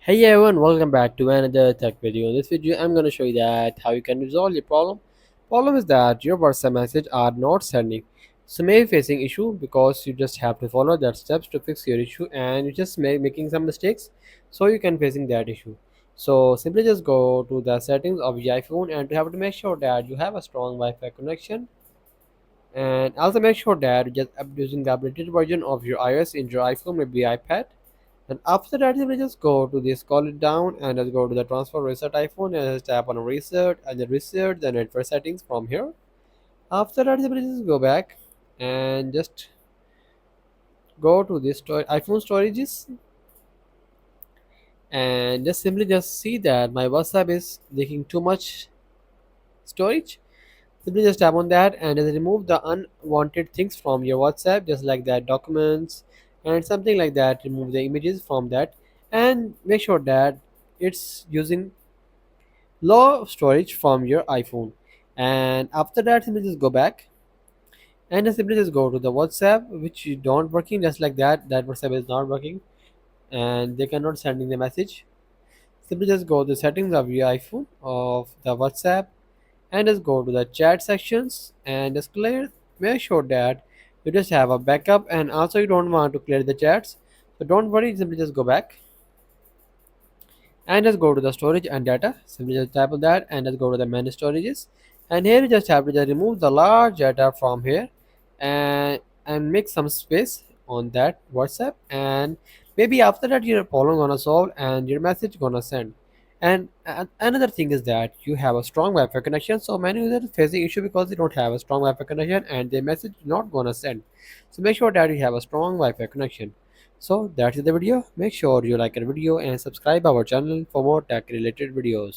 Hey everyone, welcome back to another tech video. In this video, I'm going to show you that how you can resolve your problem. Problem is that your WhatsApp message are not sending. So maybe facing issue because you just have to follow that steps to fix your issue and you just making some mistakes. So you can facing that issue. So simply just go to the settings of your iPhone and you have to make sure that you have a strong Wi-Fi connection. And also make sure that you just using the updated version of your iOS in your iPhone, maybe iPad. And after that, you will just go to this, scroll it down, and just go to the transfer reset iPhone and just tap on reset and then reset the network settings from here. After that, you will just go back and just go to this iPhone storages and just simply just see that my WhatsApp is taking too much storage. Simply just tap on that and just remove the unwanted things from your WhatsApp, just like that documents and something like that. Remove the images from that and make sure that it's using low storage from your iPhone. And after that, simply just go back and just simply just go to the WhatsApp, which you don't working just like that. That WhatsApp is not working and they cannot sending the message. Simply just go to the settings of your iPhone of the WhatsApp and just go to the chat sections and just clear. Make sure that you just have a backup and also you don't want to clear the chats. So don't worry, simply just go back and just go to the storage and data. Simply just tap on that and just go to the manage storages. And here you just have to just remove the large data from here and make some space on that WhatsApp. And maybe after that your problem gonna solve and your message gonna send. And another thing is that you have a strong Wi-Fi connection. So many users facing issue because they don't have a strong Wi-Fi connection and their message not gonna send. So make sure that you have a strong Wi-Fi connection. So that's the video. Make sure you like our video and subscribe our channel for more tech related videos.